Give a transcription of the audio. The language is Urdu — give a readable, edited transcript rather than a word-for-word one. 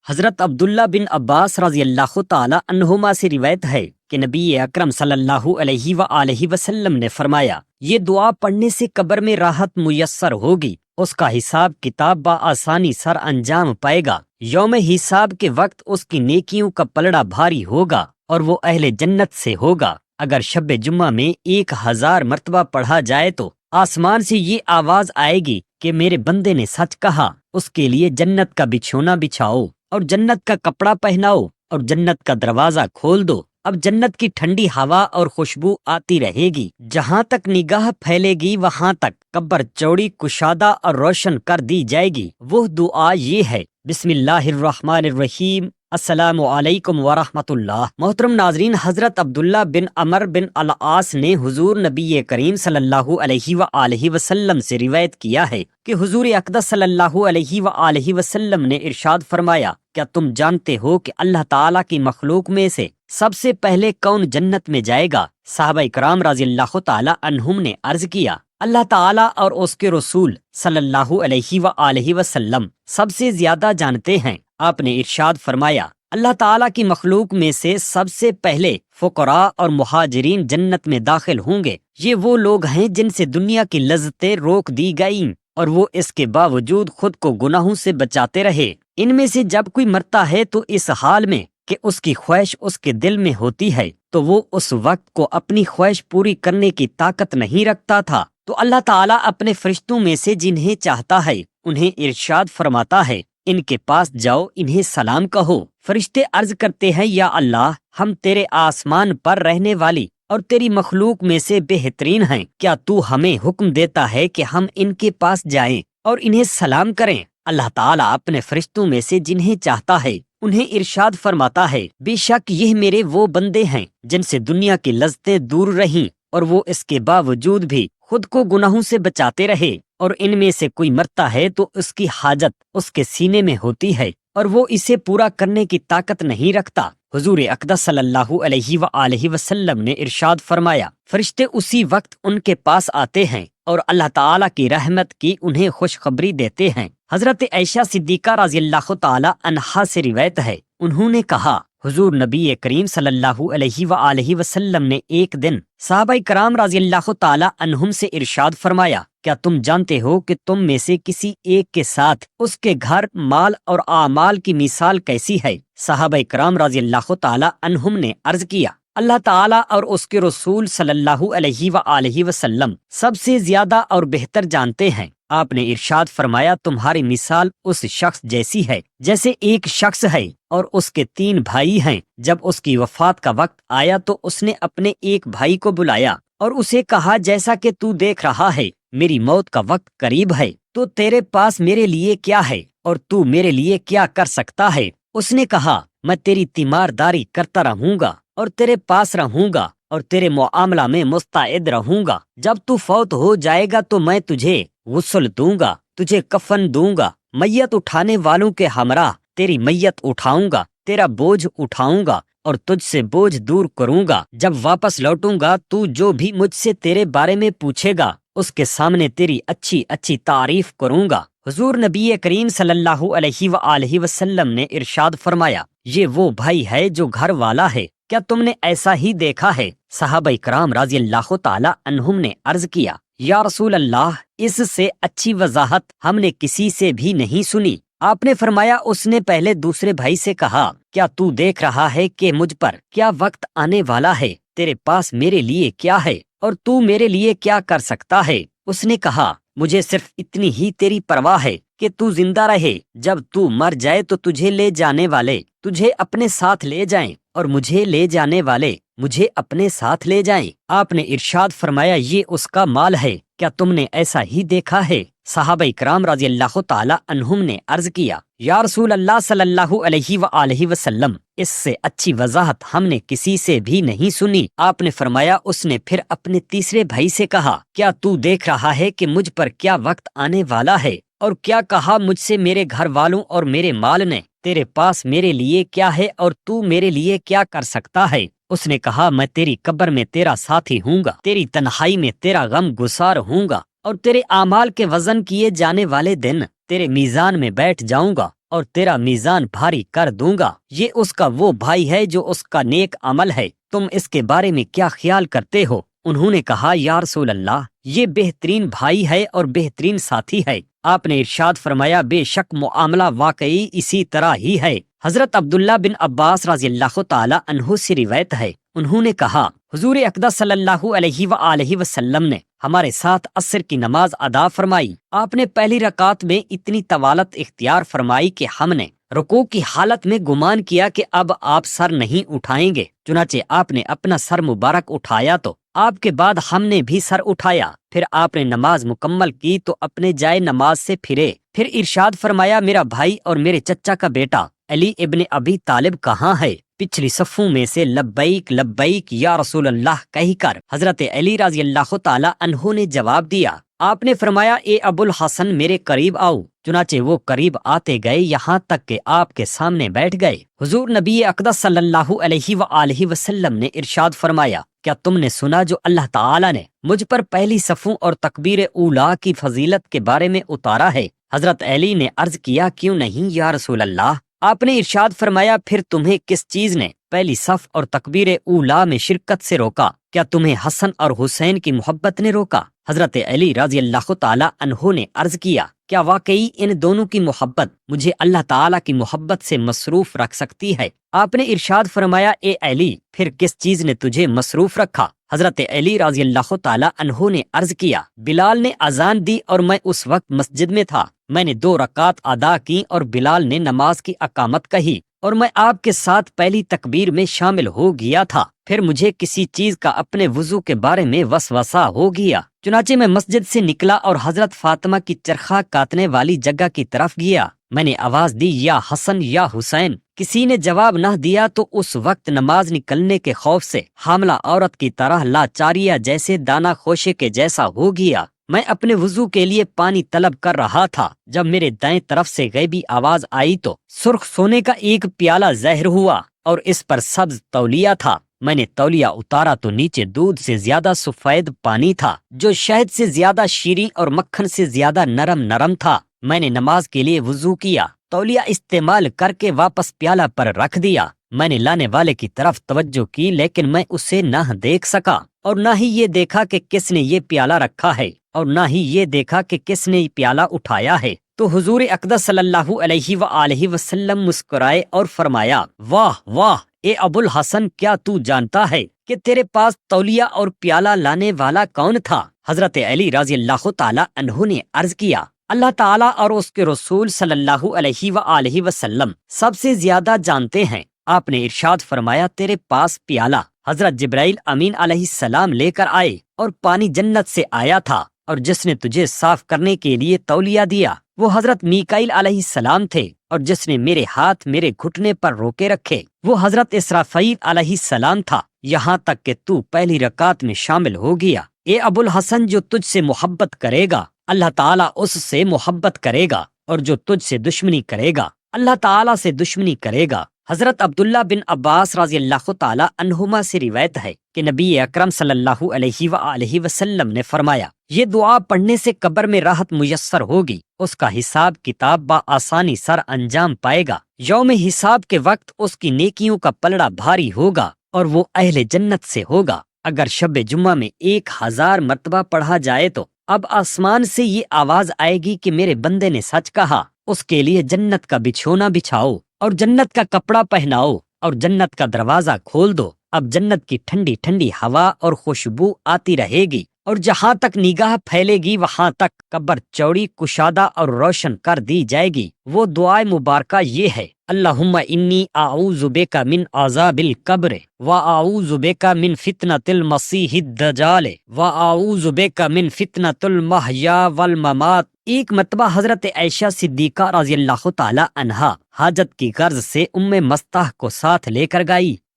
حضرت عبداللہ بن عباس رضی اللہ تعالی عنہما سے روایت ہے کہ نبی اکرم صلی اللہ علیہ وآلہ وسلم نے فرمایا، یہ دعا پڑھنے سے قبر میں راحت میسر ہوگی، اس کا حساب کتاب بآسانی سر انجام پائے گا، یوم حساب کے وقت اس کی نیکیوں کا پلڑا بھاری ہوگا اور وہ اہل جنت سے ہوگا۔ اگر شب جمعہ میں 1000 مرتبہ پڑھا جائے تو آسمان سے یہ آواز آئے گی کہ میرے بندے نے سچ کہا، اس کے لیے جنت کا بچھونا بچھاؤ اور جنت کا کپڑا پہناؤ اور جنت کا دروازہ کھول دو۔ اب جنت کی ٹھنڈی ہوا اور خوشبو آتی رہے گی، جہاں تک نگاہ پھیلے گی وہاں تک قبر چوڑی، کشادہ اور روشن کر دی جائے گی۔ وہ دعا یہ ہے، بسم اللہ الرحمن الرحیم، السلام علیکم ورحمۃ اللہ۔ محترم ناظرین، حضرت عبداللہ بن عمر بن العاص نے حضور نبی کریم صلی اللہ علیہ وآلہ وسلم سے روایت کیا ہے کہ حضور اقدس صلی اللہ علیہ وآلہ وسلم نے ارشاد فرمایا، کیا تم جانتے ہو کہ اللہ تعالیٰ کی مخلوق میں سے سب سے پہلے کون جنت میں جائے گا؟ صحابہ کرام رضی اللہ تعالی عنہم نے عرض کیا، اللہ تعالیٰ اور اس کے رسول صلی اللہ علیہ وآلہ وسلم سب سے زیادہ جانتے ہیں۔ آپ نے ارشاد فرمایا، اللہ تعالیٰ کی مخلوق میں سے سب سے پہلے فقراء اور مہاجرین جنت میں داخل ہوں گے۔ یہ وہ لوگ ہیں جن سے دنیا کی لذتیں روک دی گئیں اور وہ اس کے باوجود خود کو گناہوں سے بچاتے رہے۔ ان میں سے جب کوئی مرتا ہے تو اس حال میں کہ اس کی خواہش اس کے دل میں ہوتی ہے تو وہ اس وقت کو اپنی خواہش پوری کرنے کی طاقت نہیں رکھتا تھا، تو اللہ تعالیٰ اپنے فرشتوں میں سے جنہیں چاہتا ہے انہیں ارشاد فرماتا ہے، ان کے پاس جاؤ، انہیں سلام کہو۔ فرشتے عرض کرتے ہیں، یا اللہ، ہم تیرے آسمان پر رہنے والی اور تیری مخلوق میں سے بہترین ہیں، کیا تو ہمیں حکم دیتا ہے کہ ہم ان کے پاس جائیں اور انہیں سلام کریں؟ اللہ تعالیٰ اپنے فرشتوں میں سے جنہیں چاہتا ہے انہیں ارشاد فرماتا ہے، بے شک یہ میرے وہ بندے ہیں جن سے دنیا کی لذتیں دور رہیں اور وہ اس کے باوجود بھی خود کو گناہوں سے بچاتے رہے، اور ان میں سے کوئی مرتا ہے تو اس کی حاجت اس کے سینے میں ہوتی ہے اور وہ اسے پورا کرنے کی طاقت نہیں رکھتا۔ حضور اقدس صلی اللہ علیہ وآلہ وسلم نے ارشاد فرمایا، فرشتے اسی وقت ان کے پاس آتے ہیں اور اللہ تعالیٰ کی رحمت کی انہیں خوشخبری دیتے ہیں۔ حضرت عائشہ صدیقہ رضی اللہ تعالی عنہا سے روایت ہے، انہوں نے کہا، حضور نبی کریم صلی اللہ علیہ وآلہ وسلم نے ایک دن صحابہ کرام رضی اللہ تعالی عنہم سے ارشاد فرمایا، کیا تم جانتے ہو کہ تم میں سے کسی ایک کے ساتھ اس کے گھر، مال اور اعمال کی مثال کیسی ہے؟ صحابہ کرام رضی اللہ تعالی عنہم نے عرض کیا، اللہ تعالیٰ اور اس کے رسول صلی اللہ علیہ وآلہ وسلم سب سے زیادہ اور بہتر جانتے ہیں۔ آپ نے ارشاد فرمایا، تمہاری مثال اس شخص جیسی ہے جیسے ایک شخص ہے اور اس کے 3 بھائی ہیں۔ جب اس کی وفات کا وقت آیا تو اس نے اپنے ایک بھائی کو بلایا اور اسے کہا، جیسا کہ تو دیکھ رہا ہے میری موت کا وقت قریب ہے، تو تیرے پاس میرے لیے کیا ہے اور تو میرے لیے کیا کر سکتا ہے؟ اس نے کہا، میں تیری تیمارداری کرتا رہوں گا اور تیرے پاس رہوں گا اور تیرے معاملہ میں مستعد رہوں گا۔ جب تو فوت ہو جائے گا تو میں تجھے غسل دوں گا، تجھے کفن دوں گا، میت اٹھانے والوں کے ہمراہ تیری میت اٹھاؤں گا، تیرا بوجھ اٹھاؤں گا اور تجھ سے بوجھ دور کروں گا۔ جب واپس لوٹوں گا تو جو بھی مجھ سے تیرے بارے میں پوچھے گا اس کے سامنے تیری اچھی اچھی تعریف کروں گا۔ حضور نبی کریم صلی اللہ علیہ وآلہ وسلم نے ارشاد فرمایا، یہ وہ بھائی ہے جو گھر والا ہے، کیا تم نے ایسا ہی دیکھا ہے؟ صحابہ کرام رضی اللہ تعالی عنہم نے عرض کیا، یا رسول اللہ، اس سے اچھی وضاحت ہم نے کسی سے بھی نہیں سنی۔ آپ نے فرمایا، اس نے پہلے دوسرے بھائی سے کہا، کیا تو دیکھ رہا ہے کہ مجھ پر کیا وقت آنے والا ہے؟ تیرے پاس میرے لیے کیا ہے اور تو میرے لیے کیا کر سکتا ہے؟ اس نے کہا، مجھے صرف اتنی ہی تیری پرواہ ہے کہ تو زندہ رہے، جب تو مر جائے تو تجھے لے جانے والے تجھے اپنے ساتھ لے جائیں اور مجھے لے جانے والے مجھے اپنے ساتھ لے جائیں۔ آپ نے ارشاد فرمایا، یہ اس کا مال ہے، کیا تم نے ایسا ہی دیکھا ہے؟ صحابہ کرام رضی اللہ تعالی عنہم نے عرض کیا، یا رسول اللہ صلی اللہ علیہ وآلہ وسلم، اس سے اچھی وضاحت ہم نے کسی سے بھی نہیں سنی۔ آپ نے فرمایا، اس نے پھر اپنے تیسرے بھائی سے کہا، کیا تو دیکھ رہا ہے کہ مجھ پر کیا وقت آنے والا ہے اور کیا کہا مجھ سے میرے گھر والوں اور میرے مال نے؟ تیرے پاس میرے لیے کیا ہے اور تو میرے لیے کیا کر سکتا ہے؟ اس نے کہا، میں تیری قبر میں تیرا ساتھی ہوں گا، تیری تنہائی میں تیرا غم گسار ہوں گا اور تیرے اعمال کے وزن کیے جانے والے دن تیرے میزان میں بیٹھ جاؤں گا اور تیرا میزان بھاری کر دوں گا۔ یہ اس کا وہ بھائی ہے جو اس کا نیک عمل ہے، تم اس کے بارے میں کیا خیال کرتے ہو؟ انہوں نے کہا یا رسول اللہ، یہ بہترین بھائی ہے اور بہترین ساتھی ہے۔ آپ نے ارشاد فرمایا بے شک معاملہ واقعی اسی طرح ہی ہے۔ حضرت عبداللہ بن عباس رضی اللہ تعالی عنہ سے روایت ہے، انہوں نے کہا حضور اقدس صلی اللہ علیہ وآلہ وسلم نے ہمارے ساتھ عصر کی نماز ادا فرمائی۔ آپ نے پہلی رکعت میں اتنی طوالت اختیار فرمائی کہ ہم نے رکوع کی حالت میں گمان کیا کہ اب آپ سر نہیں اٹھائیں گے، چنانچہ آپ نے اپنا سر مبارک اٹھایا تو آپ کے بعد ہم نے بھی سر اٹھایا۔ پھر آپ نے نماز مکمل کی تو اپنے جائے نماز سے پھرے، پھر ارشاد فرمایا میرا بھائی اور میرے چچا کا بیٹا علی ابن ابی طالب کہاں ہے؟ پچھلی صفوں میں سے لبیک لبیک یا رسول اللہ کہہ کر حضرت علی رضی اللہ تعالی عنہ نے جواب دیا۔ آپ نے فرمایا اے ابو الحسن میرے قریب آؤ، چنانچہ وہ قریب آتے گئے یہاں تک کہ آپ کے سامنے بیٹھ گئے۔ حضور نبی اقدس صلی اللہ علیہ وآلہ وسلم نے ارشاد فرمایا کیا تم نے سنا جو اللہ تعالی نے مجھ پر پہلی صفوں اور تکبیر اولا کی فضیلت کے بارے میں اتارا ہے؟ حضرت علی نے عرض کیا کیوں نہیں یا رسول اللہ؟ آپ نے ارشاد فرمایا پھر تمہیں کس چیز نے پہلی صف اور تکبیر اولا میں شرکت سے روکا؟ کیا تمہیں حسن اور حسین کی محبت نے روکا؟ حضرت علی رضی اللہ تعالی عنہ نے عرض کیا کیا واقعی ان دونوں کی محبت مجھے اللہ تعالی کی محبت سے مصروف رکھ سکتی ہے؟ آپ نے ارشاد فرمایا اے علی پھر کس چیز نے تجھے مصروف رکھا؟ حضرت علی رضی اللہ تعالی عنہ نے عرض کیا بلال نے اذان دی اور میں اس وقت مسجد میں تھا، میں نے 2 رکعت ادا کی اور بلال نے نماز کی اقامت کہی اور میں آپ کے ساتھ پہلی تکبیر میں شامل ہو گیا تھا۔ پھر مجھے کسی چیز کا اپنے وضو کے بارے میں وسوسہ ہو گیا، چنانچہ میں مسجد سے نکلا اور حضرت فاطمہ کی چرخہ کاٹنے والی جگہ کی طرف گیا۔ میں نے آواز دی یا حسن یا حسین، کسی نے جواب نہ دیا تو اس وقت نماز نکلنے کے خوف سے حاملہ عورت کی طرح لاچاریا جیسے دانہ خوشے کے جیسا ہو گیا۔ میں اپنے وضو کے لیے پانی طلب کر رہا تھا، جب میرے دائیں طرف سے غیبی آواز آئی تو سرخ سونے کا ایک پیالہ ظاہر ہوا اور اس پر سبز تولیہ تھا۔ میں نے تولیہ اتارا تو نیچے دودھ سے زیادہ سفید پانی تھا جو شہد سے زیادہ شیریں اور مکھن سے زیادہ نرم تھا۔ میں نے نماز کے لیے وضو کیا، تولیہ استعمال کر کے واپس پیالہ پر رکھ دیا۔ میں نے لانے والے کی طرف توجہ کی لیکن میں اسے نہ دیکھ سکا اور نہ ہی یہ دیکھا کہ کس نے یہ پیالہ رکھا ہے اور نہ ہی یہ دیکھا کہ کس نے پیالہ اٹھایا ہے۔ تو حضور اقدس صلی اللہ علیہ وآلہ وسلم مسکرائے اور فرمایا واہ واہ اے ابو الحسن، کیا تو جانتا ہے کہ تیرے پاس تولیہ اور پیالہ لانے والا کون تھا؟ حضرت علی رضی اللہ تعالی عنہ نے عرض کیا اللہ تعالیٰ اور اس کے رسول صلی اللہ علیہ وآلہ وسلم سب سے زیادہ جانتے ہیں۔ آپ نے ارشاد فرمایا تیرے پاس پیالہ حضرت جبرائیل امین علیہ السلام لے کر آئے اور پانی جنت سے آیا تھا، اور جس نے تجھے صاف کرنے کے لیے تولیہ دیا وہ حضرت میکائیل علیہ السلام تھے، اور جس نے میرے ہاتھ میرے گھٹنے پر روکے رکھے وہ حضرت اسرافیل علیہ السلام تھا، یہاں تک کہ تو پہلی رکعت میں شامل ہو گیا۔ اے ابو الحسن، جو تجھ سے محبت کرے گا اللہ تعالیٰ اس سے محبت کرے گا، اور جو تجھ سے دشمنی کرے گا اللہ تعالیٰ سے دشمنی کرے گا۔ حضرت عبداللہ بن عباس رضی اللہ تعالی عنہما سے روایت ہے کہ نبی اکرم صلی اللہ علیہ وآلہ وسلم نے فرمایا یہ دعا پڑھنے سے قبر میں راحت میسر ہوگی، اس کا حساب کتاب بآسانی سر انجام پائے گا، یوم حساب کے وقت اس کی نیکیوں کا پلڑا بھاری ہوگا اور وہ اہل جنت سے ہوگا۔ اگر شب جمعہ میں 1000 مرتبہ پڑھا جائے تو اب آسمان سے یہ آواز آئے گی کہ میرے بندے نے سچ کہا، اس کے لیے جنت کا بچھونا بچھاؤ اور جنت کا کپڑا پہناؤ اور جنت کا دروازہ کھول دو۔ اب جنت کی ٹھنڈی ٹھنڈی ہوا اور خوشبو آتی رہے گی، اور جہاں تک نگاہ پھیلے گی وہاں تک قبر چوڑی، کشادہ اور روشن کر دی جائے گی۔ وہ دعائے مبارکہ یہ ہے اللہم انی اعوذ بک من عذاب القبر واعوذ بک من فتنۃ المسیح الدجال واعوذ بک من فتنۃ المحیا والممات۔ ایک مرتبہ حضرت عائشہ صدیقہ رضی اللہ تعالی عنہا حاجت کی غرض سے ام مستح کو ساتھ لے کر گئی۔